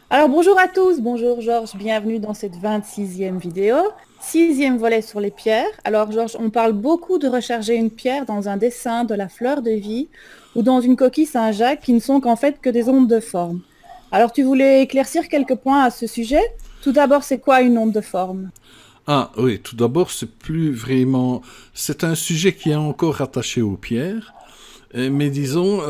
Alors bonjour à tous, bonjour Georges, bienvenue dans cette 26e vidéo, sixième volet sur les pierres. Alors Georges, on parle beaucoup de recharger une pierre dans un dessin de la fleur de vie ou dans une coquille Saint-Jacques qui ne sont qu'en fait que des ondes de forme. Alors tu voulais éclaircir quelques points à ce sujet? Tout d'abord, c'est quoi une onde de forme? Ah oui, tout d'abord, c'est plus vraiment... C'est un sujet qui est encore rattaché aux pierres, mais disons,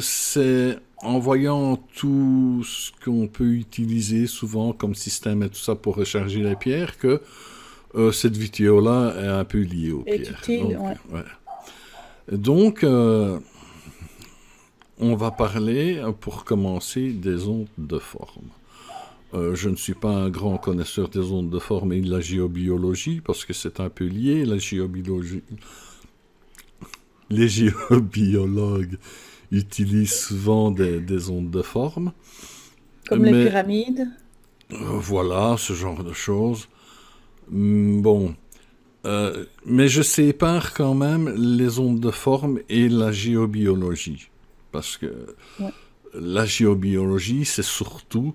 c'est en voyant tout ce qu'on peut utiliser souvent comme système et tout ça pour recharger les pierres que cette vidéo-là est un peu liée aux Est pierres. utile, Donc, ouais. ouais. Donc, on va parler, pour commencer, des ondes de forme. Je ne suis pas un grand connaisseur des ondes de forme et de la géobiologie, parce que c'est un peu lié, la géobiologie. Les géobiologues utilisent souvent des ondes de forme, Comme les mais pyramides. voilà, ce genre de choses. Bon, mais je sépare quand même les ondes de forme et la géobiologie, parce que Ouais, la géobiologie, c'est surtout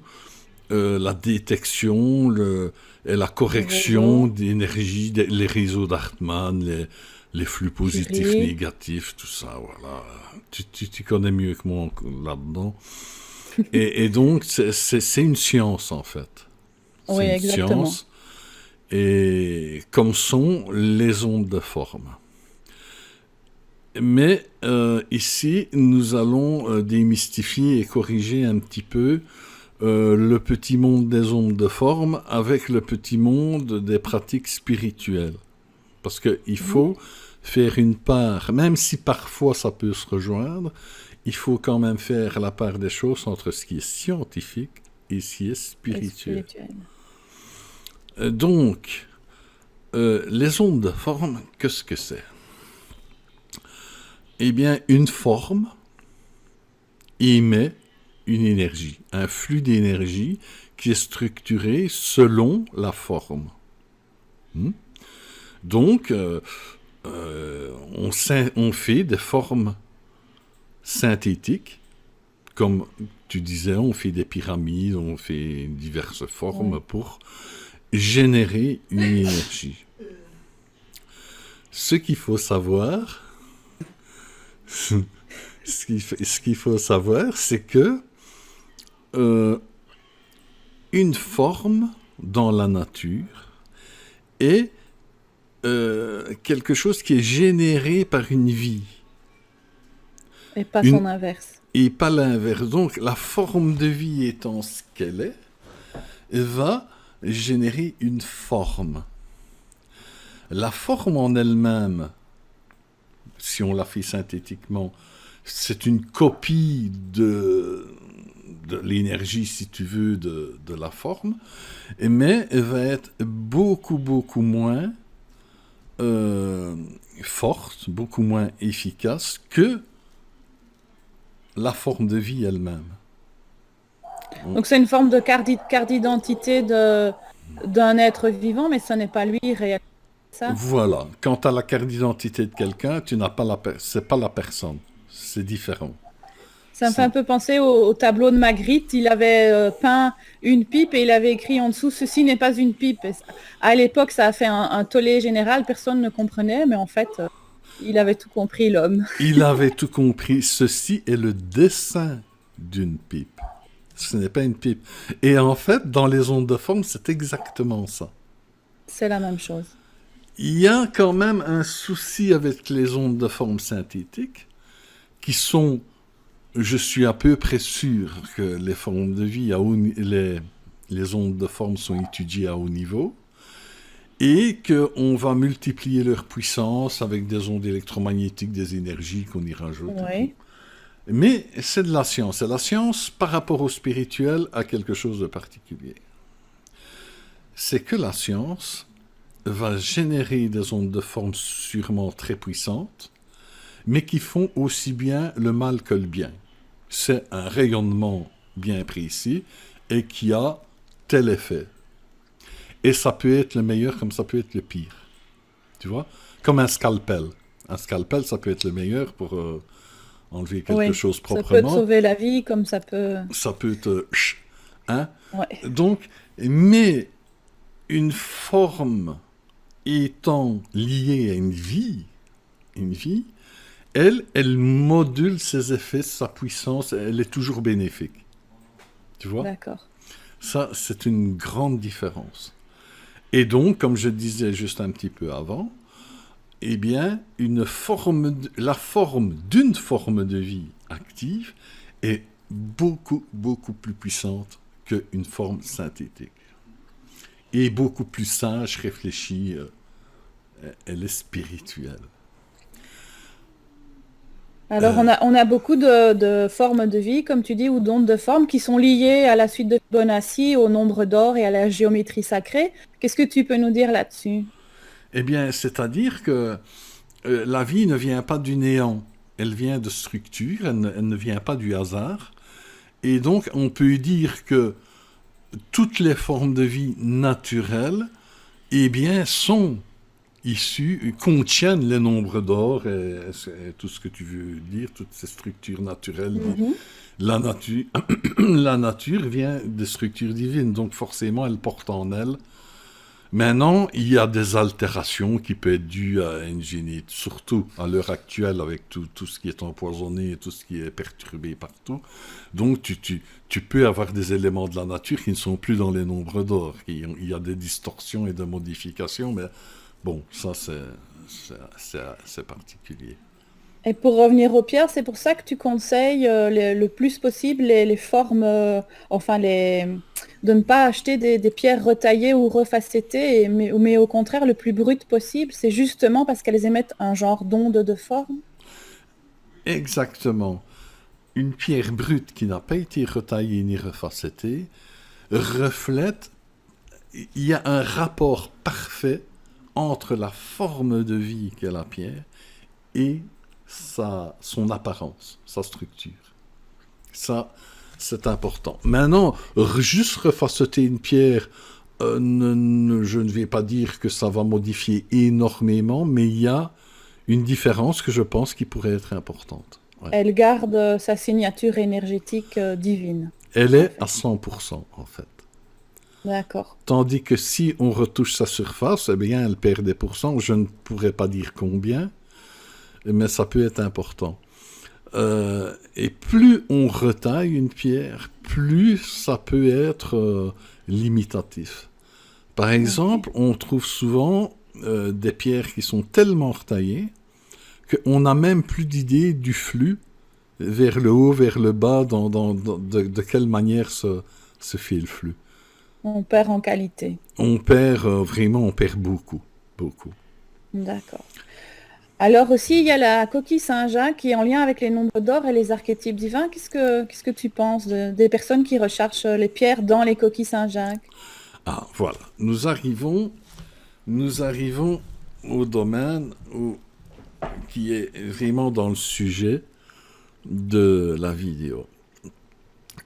la détection et la les correction réseaux, d'énergie, les réseaux d'Hartmann, les flux positifs, Curie. négatifs, tout ça, voilà. Tu connais mieux que moi là-dedans. Et donc, c'est une science, en fait. Oui, C'est une exactement. science, et comme sont les ondes de forme. Mais ici, nous allons démystifier et corriger un petit peu le petit monde des ondes de forme avec le petit monde des pratiques spirituelles. Parce qu'il Mhm. faut faire une part, même si parfois ça peut se rejoindre, il faut quand même faire la part des choses entre ce qui est scientifique et ce qui est Et spirituel. spirituel. Donc, les ondes de forme, qu'est-ce que c'est? Eh bien, une forme émet une énergie, un flux d'énergie qui est structuré selon la forme. Hmm? Donc, on fait des formes synthétiques, comme tu disais, on fait des pyramides, on fait diverses formes Oui. pour générer une énergie. Ce qu'il faut savoir, ce qu'il faut savoir, c'est que euh, une forme dans la nature est quelque chose qui est généré par une vie. Et pas Une, son inverse. et pas l'inverse. Donc la forme de vie étant ce qu'elle est, va générer une forme. La forme en elle-même, si on la fait synthétiquement, c'est une copie de l'énergie, si tu veux, de la forme, mais elle va être beaucoup, beaucoup moins euh, forte, beaucoup moins efficace que la forme de vie elle-même. On- Donc c'est une forme de carte d'identité d'un être vivant, mais ce n'est pas lui réellement ça. Voilà. Quant à la carte d'identité de quelqu'un, tu n'as pas c'est pas la personne. C'est différent. Ça me fait C'est un peu penser au tableau de Magritte. Il avait peint une pipe et il avait écrit en dessous, ceci n'est pas une pipe. À l'époque, ça a fait un tollé général, personne ne comprenait, mais en fait, il avait tout compris, l'homme. Il avait tout compris. Ceci est le dessin d'une pipe. Ce n'est pas une pipe. Et en fait, dans les ondes de forme, c'est exactement ça. C'est la même chose. Il y a quand même un souci avec les ondes de forme synthétiques, qui sont, je suis à peu près sûr que les formes de vie, les ondes de forme sont étudiées à haut niveau, et qu'on va multiplier leur puissance avec des ondes électromagnétiques, des énergies qu'on y rajoute et tout. Oui. Mais c'est de la science. Et la science, par rapport au spirituel, a quelque chose de particulier. C'est que la science va générer des ondes de forme sûrement très puissantes, mais qui font aussi bien le mal que le bien. C'est un rayonnement bien précis et qui a tel effet. Et ça peut être le meilleur comme ça peut être le pire. Tu vois? Comme un scalpel. Un scalpel, ça peut être le meilleur pour enlever quelque Oui. chose Ça peut te proprement. sauver la vie comme ça peut... Ça peut te Hein? Ouais. Donc, mais une forme étant liée à une vie, elle module ses effets, sa puissance, elle est toujours bénéfique. Tu vois? D'accord. Ça, c'est une grande différence. Et donc, comme je disais juste un petit peu avant, eh bien, la forme d'une forme de vie active est beaucoup, beaucoup plus puissante qu'une forme synthétique. Et beaucoup plus sage, réfléchie, elle est spirituelle. Alors, Euh, on a beaucoup de formes de vie, comme tu dis, ou d'ondes de forme qui sont liées à la suite de Fibonacci, au nombre d'or et à la géométrie sacrée. Qu'est-ce que tu peux nous dire là-dessus? eh bien, c'est-à-dire que la vie ne vient pas du néant, elle vient de structure, elle ne vient pas du hasard. Et donc, on peut dire que toutes les formes de vie naturelles, eh bien, sont issues, contiennent les nombres d'or et tout ce que tu veux dire, toutes ces structures naturelles. Mhm. La nature, la nature vient des structures divines, donc forcément, elle porte en elle. Maintenant, il y a des altérations qui peuvent être dues à une génétique, surtout à l'heure actuelle avec tout ce qui est empoisonné et tout ce qui est perturbé partout. Donc, tu peux avoir des éléments de la nature qui ne sont plus dans les nombres d'or. Il y a des distorsions et des modifications, mais bon, ça, c'est particulier. Et pour revenir aux pierres, c'est pour ça que tu conseilles le plus possible les formes, de ne pas acheter des pierres retaillées ou refacettées, mais au contraire le plus brut possible. C'est justement parce qu'elles émettent un genre d'onde de forme. Exactement. Une pierre brute qui n'a pas été retaillée ni refacettée reflète, il y a un rapport parfait entre la forme de vie qu'est la pierre et son apparence, sa structure. Ça, c'est important. Maintenant, juste refaceter une pierre, je ne vais pas dire que ça va modifier énormément, mais il y a une différence que je pense qui pourrait être importante. Ouais. Elle garde sa signature énergétique divine, Elle en est à fait. 100% en fait. D'accord. Tandis que si on retouche sa surface, eh bien, elle perd des pourcents. Je ne pourrais pas dire combien, mais ça peut être important. Et plus on retaille une pierre, plus ça peut être limitatif. Par Ok. exemple, on trouve souvent des pierres qui sont tellement retaillées qu'on n'a même plus d'idée du flux vers le haut, vers le bas, de quelle manière se fait le flux. On perd en qualité. On perd vraiment, on perd beaucoup, beaucoup. D'accord. Alors aussi, il y a la coquille Saint-Jacques qui est en lien avec les nombres d'or et les archétypes divins. Qu'est-ce que tu penses des personnes qui recherchent les pierres dans les coquilles Saint-Jacques? Ah, voilà. Nous arrivons au domaine qui est vraiment dans le sujet de la vidéo.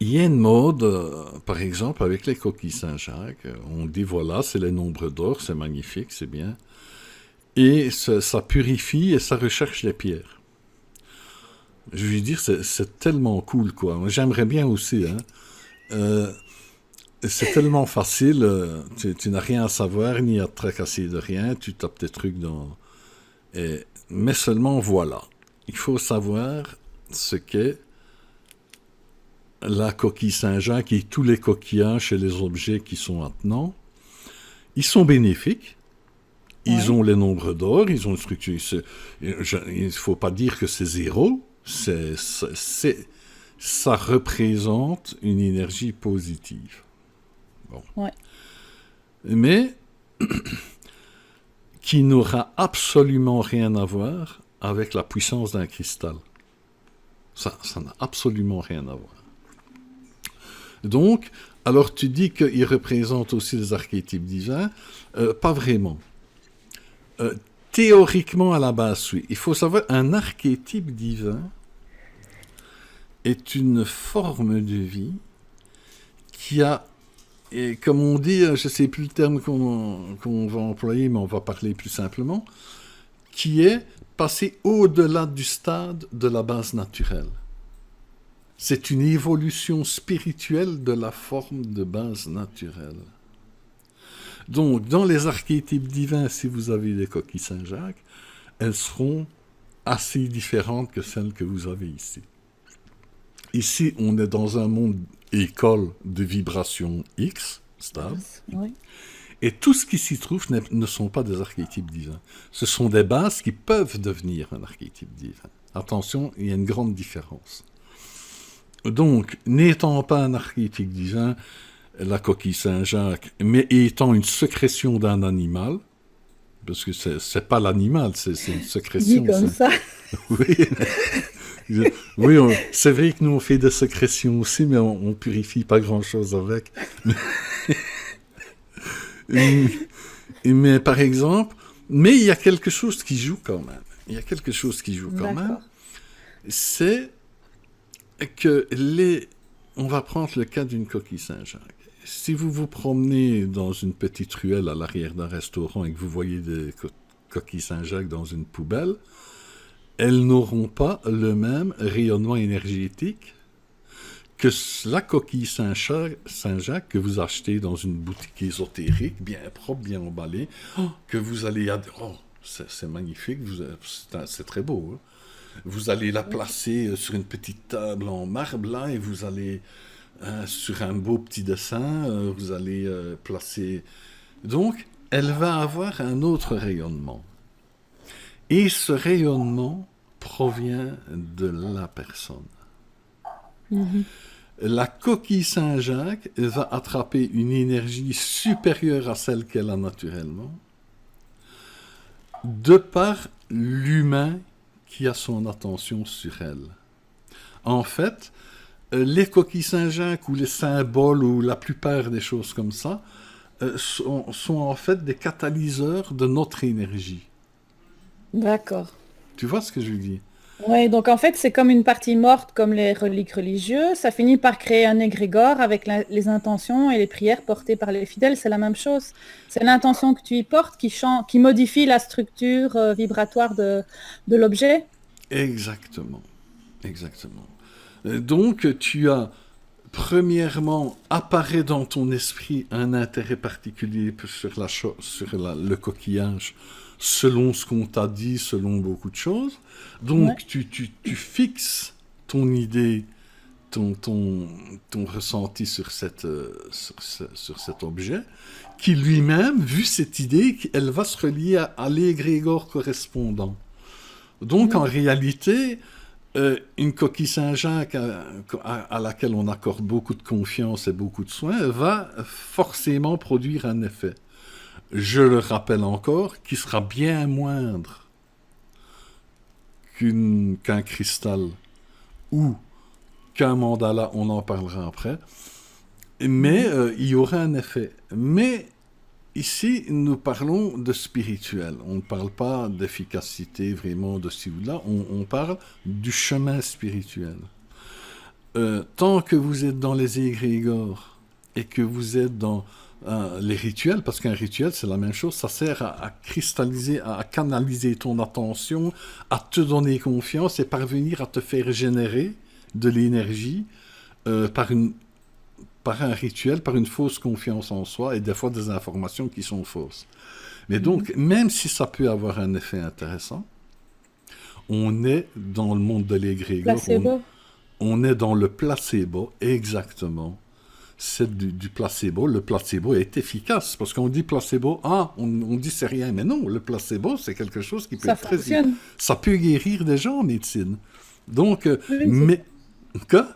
Il y a une mode, par exemple, avec les coquilles Saint-Jacques. On dit, voilà, c'est les nombres d'or, c'est magnifique, c'est bien. Et ça purifie et ça recherche les pierres. Je veux dire, c'est tellement cool, quoi. Moi, j'aimerais bien aussi, hein. Euh, c'est tellement facile, tu n'as rien à savoir, ni à te tracasser de rien, tu tapes tes trucs dans... mais seulement, voilà. Il faut savoir ce qu'est la coquille Saint-Jacques et tous les coquillages et les objets qui sont maintenant. Ils sont bénéfiques. Ils Oui. ont les nombres d'or, ils ont une structure. Il ne faut pas dire que c'est zéro. Ça représente une énergie positive. Bon. Ouais. Mais qui n'aura absolument rien à voir avec la puissance d'un cristal. Ça n'a absolument rien à voir. Donc, alors tu dis qu'il représente aussi les archétypes divins. Pas vraiment. Euh, Théoriquement, à la base, oui. Il faut savoir, un archétype divin est une forme de vie qui a, et comme on dit, je ne sais plus le terme qu'on va employer, mais on va parler plus simplement, qui est passé au-delà du stade de la base naturelle. C'est une évolution spirituelle de la forme de base naturelle. Donc, dans les archétypes divins, si vous avez les coquilles Saint-Jacques, elles seront assez différentes que celles que vous avez ici. Ici, on est dans un monde école de vibration X, stable, Oui. et tout ce qui s'y trouve ne sont pas des archétypes divins. Ce sont des bases qui peuvent devenir un archétype divin. Attention, il y a une grande différence. Donc, n'étant pas un archétype divin, la coquille Saint-Jacques, mais étant une sécrétion d'un animal, parce que c'est pas l'animal, c'est une sécrétion. Dit comme ça. Oui, oui, c'est vrai que nous on fait des sécrétions aussi, mais on purifie pas grand-chose avec. Mais par exemple, mais il y a quelque chose qui joue quand même. Il y a quelque chose qui joue quand même. C'est que on va prendre le cas d'une coquille Saint-Jacques. Si vous vous promenez dans une petite ruelle à l'arrière d'un restaurant et que vous voyez des coquilles Saint-Jacques dans une poubelle, elles n'auront pas le même rayonnement énergétique que la coquille Saint-Jacques que vous achetez dans une boutique ésotérique, bien propre, bien emballée, que vous allez... Oh, c'est magnifique, c'est très beau. Hein? Vous allez la placer sur une petite table en marbre, là, et vous allez... sur un beau petit dessin, vous allez placer... Donc, elle va avoir un autre rayonnement. Et ce rayonnement provient de la personne. Mm-hmm. La coquille Saint-Jacques va attraper une énergie supérieure à celle qu'elle a naturellement, de par l'humain qui a son attention sur elle. En fait, les coquilles Saint-Jacques ou les symboles ou la plupart des choses comme ça sont en fait des catalyseurs de notre énergie. D'accord. Tu vois ce que je veux dire? Oui, donc en fait, c'est comme une partie morte, comme les reliques religieuses. Ça finit par créer un égrégore avec les intentions et les prières portées par les fidèles. C'est la même chose. C'est l'intention que tu y portes qui modifie la structure vibratoire de l'objet. Exactement. Exactement. Donc, tu as, premièrement, apparaît dans ton esprit un intérêt particulier sur le coquillage, selon ce qu'on t'a dit, selon beaucoup de choses. Donc, ouais. tu fixes ton idée, ton ressenti sur cet objet, qui lui-même, vu cette idée, elle va se relier à l'égrégore correspondant. Donc, en réalité, une coquille Saint-Jacques à laquelle on accorde beaucoup de confiance et beaucoup de soins va forcément produire un effet. Je le rappelle encore, qui sera bien moindre qu'un cristal ou qu'un mandala, on en parlera après, mais il y aura un effet. Mais ici, nous parlons de spirituel. On ne parle pas d'efficacité vraiment de ci ou là, on parle du chemin spirituel. Tant que vous êtes dans les égrégores et que vous êtes dans les rituels, parce qu'un rituel, c'est la même chose, ça sert à cristalliser, à canaliser ton attention, à te donner confiance et parvenir à te faire générer de l'énergie par un rituel, par une fausse confiance en soi et des fois des informations qui sont fausses. Mais donc, même si ça peut avoir un effet intéressant, on est dans le monde de l'égrégore. On est dans le placebo, exactement. C'est du placebo. Le placebo est efficace parce qu'on dit placebo, on dit c'est rien. Mais non, le placebo, c'est quelque chose qui peut être très... Ça peut guérir des gens en médecine. Donc, mais... Quoi?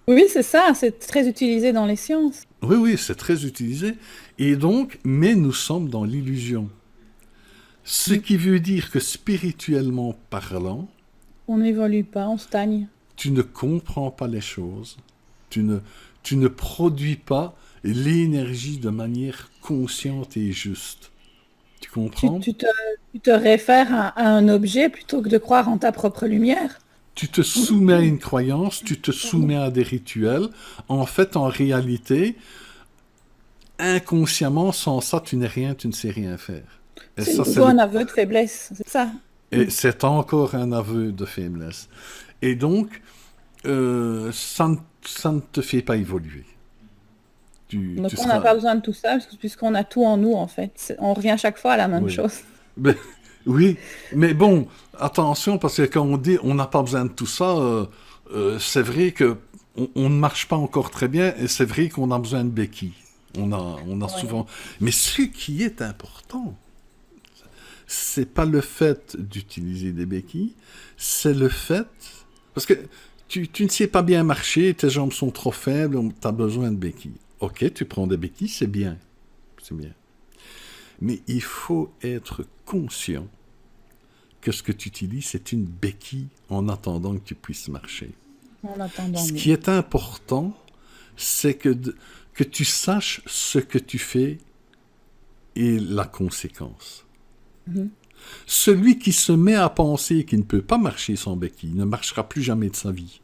Oui, c'est ça, c'est très utilisé dans les sciences. Oui, c'est très utilisé. Et donc, mais nous sommes dans l'illusion. Ce qui veut dire que spirituellement parlant... On n'évolue pas, on stagne. Tu ne comprends pas les choses. Tu ne produis pas l'énergie de manière consciente et juste. Tu comprends? Tu te réfères à un objet plutôt que de croire en ta propre lumière. Tu te soumets à une croyance, tu te soumets à des rituels. En fait, en réalité, inconsciemment, sans ça, tu n'es rien, tu ne sais rien faire. C'est un aveu de faiblesse, c'est ça. Et c'est encore un aveu de faiblesse. Et donc, ça ne te fait pas évoluer. Donc Tu on n'a seras... pas besoin de tout ça, puisqu'on a tout en nous, en fait. On revient chaque fois à la même Oui. chose. Ben, oui, mais bon, attention, parce que quand on dit on n'a pas besoin de tout ça, c'est vrai que on ne marche pas encore très bien, et c'est vrai qu'on a besoin de béquilles. On a Ouais. souvent... Mais ce qui est important, c'est pas le fait d'utiliser des béquilles, c'est le fait... Parce que tu ne sais pas bien marcher, tes jambes sont trop faibles, tu as besoin de béquilles. Ok, tu prends des béquilles, c'est bien. C'est bien. Mais il faut être conscient que ce que tu utilises, c'est une béquille en attendant que tu puisses marcher. En attendant, Ce oui. qui est important, c'est que tu saches ce que tu fais et la conséquence. Mhm. Celui qui se met à penser qu'il ne peut pas marcher sans béquille ne marchera plus jamais de sa vie.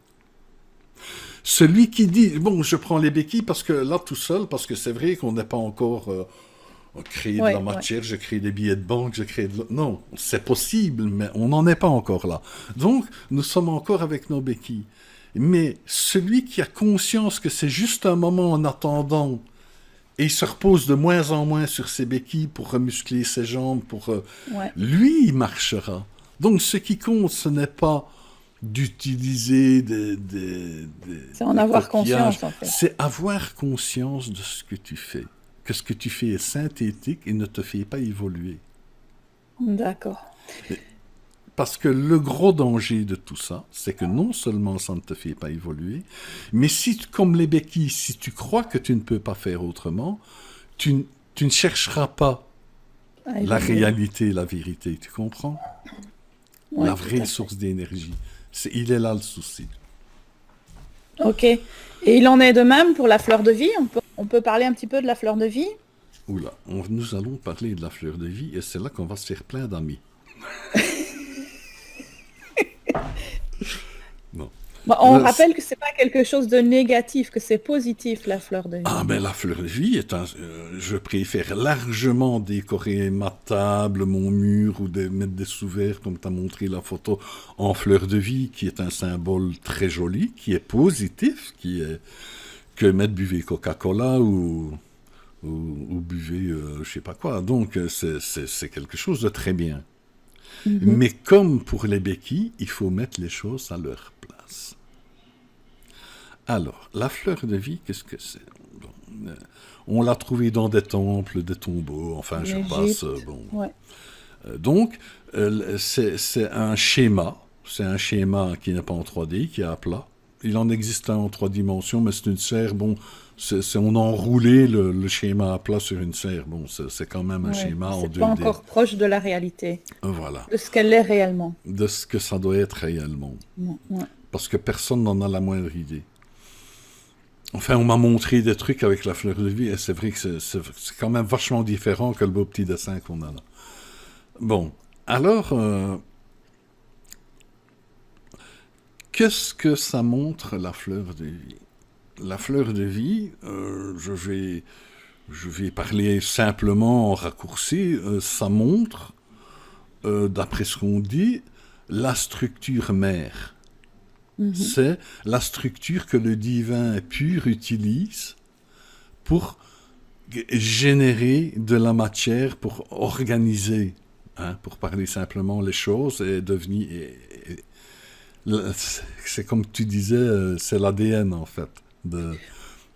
Celui qui dit, bon, je prends les béquilles parce que là, tout seul, parce que c'est vrai qu'on n'est pas encore créé de la Ouais, ouais. matière, je crée des billets de banque, je crée de... Non, c'est possible, mais on n'en est pas encore là. Donc, nous sommes encore avec nos béquilles. Mais celui qui a conscience que c'est juste un moment en attendant, et il se repose de moins en moins sur ses béquilles pour remuscler ses jambes, Ouais. lui, il marchera. Donc, ce qui compte, ce n'est pas d'utiliser C'est en des avoir coquillages, conscience, en fait. c'est avoir conscience de ce que tu fais. Que ce que tu fais est synthétique et ne te fait pas évoluer. D'accord. Parce que le gros danger de tout ça, c'est que non seulement ça ne te fait pas évoluer, mais si, comme les béquilles, si tu crois que tu ne peux pas faire autrement, tu ne chercheras pas À la évoluer. réalité, la vérité, tu comprends? Oui, La tout vraie à fait. source d'énergie. Il est là le souci. Ok. Et il en est de même pour la fleur de vie. On peut parler un petit peu de la fleur de vie. Oula, nous allons parler de la fleur de vie et c'est là qu'on va se faire plein d'amis. Non. Bon, on rappelle que c'est pas quelque chose de négatif, que c'est positif, la fleur de Ah vie. ben la fleur de vie est je préfère largement décorer ma table, mon mur ou mettre des sous-verts comme tu as montré la photo en fleur de vie qui est un symbole très joli, qui est positif, qui est que mettre buvez Coca-Cola ou buvez je sais pas quoi. Donc c'est quelque chose de très bien. Mhm. Mais comme pour les béquilles, il faut mettre les choses à leur place. Alors, la fleur de vie, qu'est-ce que c'est? Bon, on l'a trouvée dans des temples, des tombeaux, enfin En je passe, Égypte. bon. Ouais. Donc, c'est un schéma, qui n'est pas en 3D, qui est à plat. Il en existe un en 3 dimensions, mais c'est une serre, bon, on a enroulé le schéma à plat sur une serre, bon, c'est quand même un Ouais. schéma en C'est pas 2D. encore proche de la réalité, Voilà, de ce qu'elle est réellement. de ce que ça doit être réellement. Non, ouais. Parce que personne n'en a la moindre idée. Enfin, on m'a montré des trucs avec la fleur de vie, et c'est vrai que c'est quand même vachement différent que le beau petit dessin qu'on a là. Bon, alors, qu'est-ce que ça montre, la fleur de vie? La fleur de vie, je vais parler simplement en raccourci, ça montre, d'après ce qu'on dit, la structure mère. Mhm. C'est la structure que le divin pur utilise pour générer de la matière, pour organiser, hein, pour parler simplement les choses et devenir... c'est comme tu disais, c'est l'ADN en fait.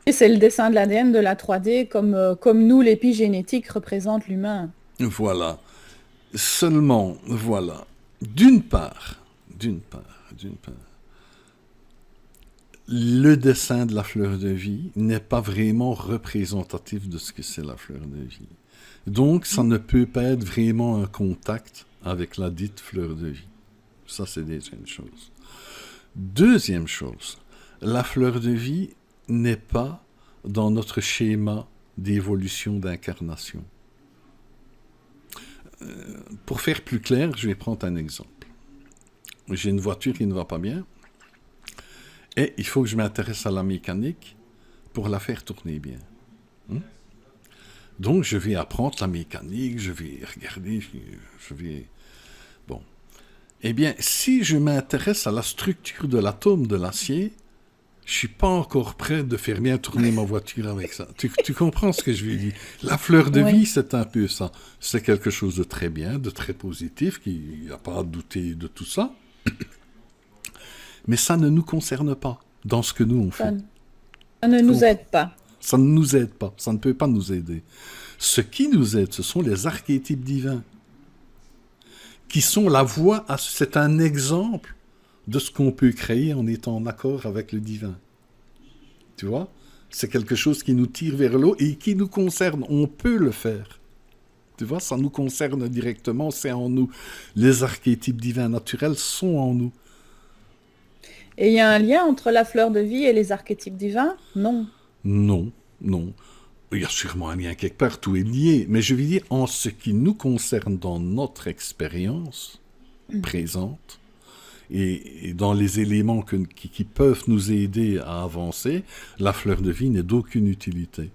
Et c'est le dessin de l'ADN de la 3D, comme nous, l'épigénétique représente l'humain. Voilà. Seulement, voilà. D'une part, d'une part, le dessin de la fleur de vie n'est pas vraiment représentatif de ce que c'est la fleur de vie. Donc, ça ne peut pas être vraiment un contact avec la dite fleur de vie. Ça, c'est déjà une chose. Deuxième chose, la fleur de vie n'est pas dans notre schéma d'évolution d'incarnation. Pour faire plus clair, je vais prendre un exemple. J'ai une voiture qui ne va pas bien, et il faut que je m'intéresse à la mécanique pour la faire tourner bien. Donc, je vais apprendre la mécanique, je vais regarder, je vais... Bon. Eh bien, si je m'intéresse à la structure de l'atome de l'acier, je suis pas encore prêt de faire bien tourner ma voiture avec ça. Tu comprends ce que je veux dire? La fleur de vie, Oui, c'est un peu ça. C'est quelque chose de très bien, de très positif, il n'y a pas à douter de tout ça. Mais ça ne nous concerne pas dans ce que nous on ça, fait. ça ne Tu nous comprends? aide pas. Ça ne nous aide pas, ça ne peut pas nous aider. Ce qui nous aide, ce sont les archétypes divins, qui sont la voie à... C'est un exemple de ce qu'on peut créer en étant en accord avec le divin. Tu vois? C'est quelque chose qui nous tire vers l'eau et qui nous concerne. On peut le faire. Tu vois? Ça nous concerne directement, c'est en nous. Les archétypes divins naturels sont en nous. Et il y a un lien entre la fleur de vie et les archétypes divins? Non. Non, non. Il y a sûrement un lien quelque part, tout est lié. Mais je veux dire, en ce qui nous concerne dans notre expérience présente, et dans les éléments qui peuvent nous aider à avancer, la fleur de vie n'est d'aucune utilité.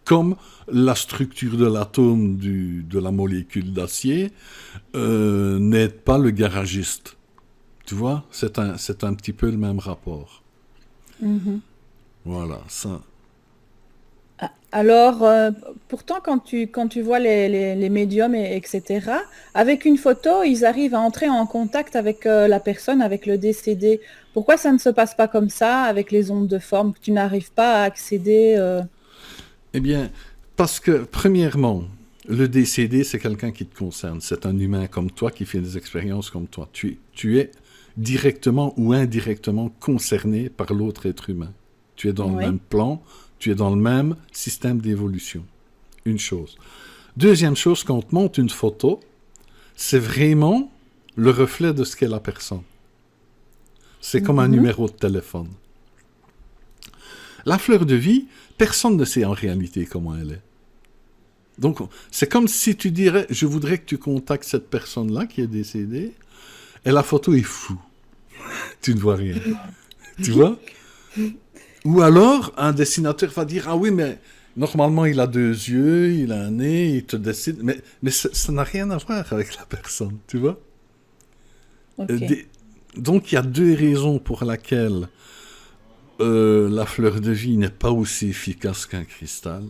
Comme la structure de l'atome de la molécule d'acier n'aide pas le garagiste. Tu vois, c'est un petit peu le même rapport. Mhm. Voilà, ça. Alors, pourtant, quand tu vois les médiums, etc., avec une photo, ils arrivent à entrer en contact avec la personne, avec le décédé. Pourquoi ça ne se passe pas comme ça avec les ondes de forme, que tu n'arrives pas à accéder Eh bien, parce que, premièrement, le décédé, c'est quelqu'un qui te concerne. C'est un humain comme toi qui fait des expériences comme toi. Tu es directement ou indirectement concerné par l'autre être humain. Tu es dans le même Oui. plan, tu es dans le même système d'évolution. Une chose. Deuxième chose, quand on te montre une photo, c'est vraiment le reflet de ce qu'est la personne. C'est comme un Mhm. numéro de téléphone. La fleur de vie, personne ne sait en réalité comment elle est. Donc, c'est comme si tu dirais, je voudrais que tu contactes cette personne-là qui est décédée, et la photo est floue. Tu ne vois rien. Tu vois? Ou alors, un dessinateur va dire, ah oui, mais normalement, il a deux yeux, il a un nez, il te dessine. Mais ça n'a rien à voir avec la personne, tu vois? Euh, Ok. des- Donc, il y a deux raisons pour lesquelles la fleur de vie n'est pas aussi efficace qu'un cristal.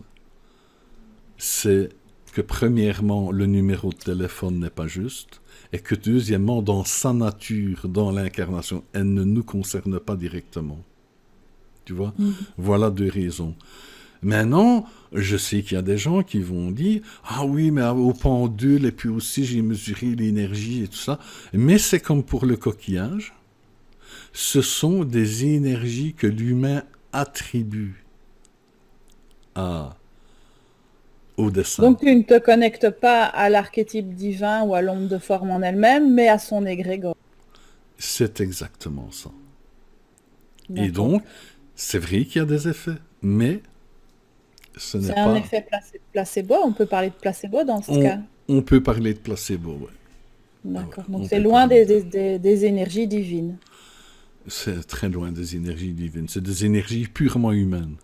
C'est que premièrement, le numéro de téléphone n'est pas juste, et que deuxièmement, dans sa nature, dans l'incarnation, elle ne nous concerne pas directement. Tu vois? Mhm. Voilà deux raisons. Maintenant, je sais qu'il y a des gens qui vont dire, ah oui, mais au pendule, et puis aussi j'ai mesuré l'énergie et tout ça. Mais c'est comme pour le coquillage, ce sont des énergies que l'humain attribue à, au dessin. Donc, tu ne te connectes pas à l'archétype divin ou à l'onde de forme en elle-même, mais à son égrégore. C'est exactement ça. Et D'accord. donc, c'est vrai qu'il y a des effets, mais ce n'est C'est un pas... effet placebo. On peut parler de placebo dans ce On, cas. on peut parler de placebo, ouais. Ah ouais, D'accord. Donc, on c'est peut loin parler de... des énergies divines. C'est très loin des énergies divines. C'est des énergies purement humaines,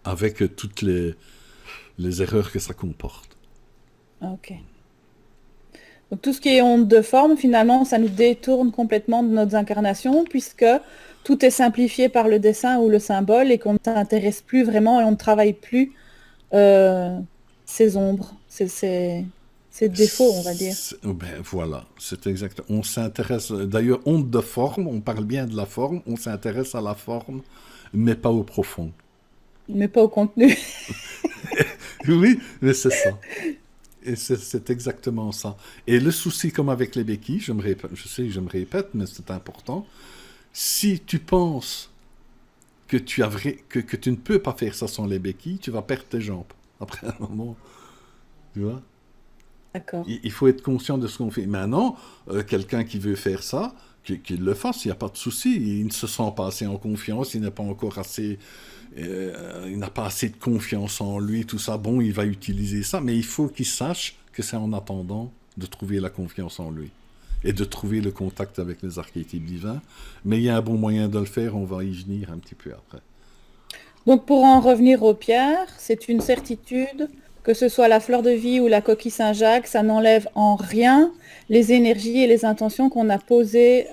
avec toutes les erreurs que ça comporte. Ok. Donc tout ce qui est onde de forme, finalement, ça nous détourne complètement de notre incarnation, puisque tout est simplifié par le dessin ou le symbole et qu'on ne s'intéresse plus vraiment et on ne travaille plus euh, ces ombres, ces défauts, on va dire. Oh ben voilà, c'est exact. On s'intéresse, d'ailleurs, onde de forme, on parle bien de la forme, on s'intéresse à la forme, mais pas au profond. Mais pas au contenu. Oui, mais c'est ça. Et c'est exactement ça. Et le souci, comme avec les béquilles, je sais, je me répète, mais c'est important. Si tu penses que tu ne peux pas faire ça sans les béquilles, tu vas perdre tes jambes. Après un moment, tu vois. D'accord. Il faut être conscient de ce qu'on fait. Maintenant, quelqu'un qui veut faire ça, qu'il le fasse, il n'y a pas de souci. Il ne se sent pas assez en confiance, il n'est pas encore assez, il n'a pas assez de confiance en lui, tout ça. Bon, il va utiliser ça, mais il faut qu'il sache que c'est en attendant de trouver la confiance en lui et de trouver le contact avec les archétypes divins. Mais il y a un bon moyen de le faire, on va y venir un petit peu après. Donc pour en revenir aux pierres, c'est une certitude que ce soit la fleur de vie ou la coquille Saint-Jacques, ça n'enlève en rien les énergies et les intentions qu'on a posées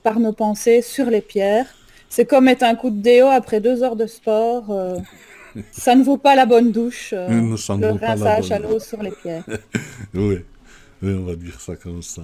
par nos pensées sur les pierres. C'est comme mettre un coup de déo après 2 heures de sport. Ça ne vaut pas la bonne douche, Ça ne le vaut pas la rinçage à bonne. l'eau sur les pierres. Oui, oui, on va dire ça comme ça.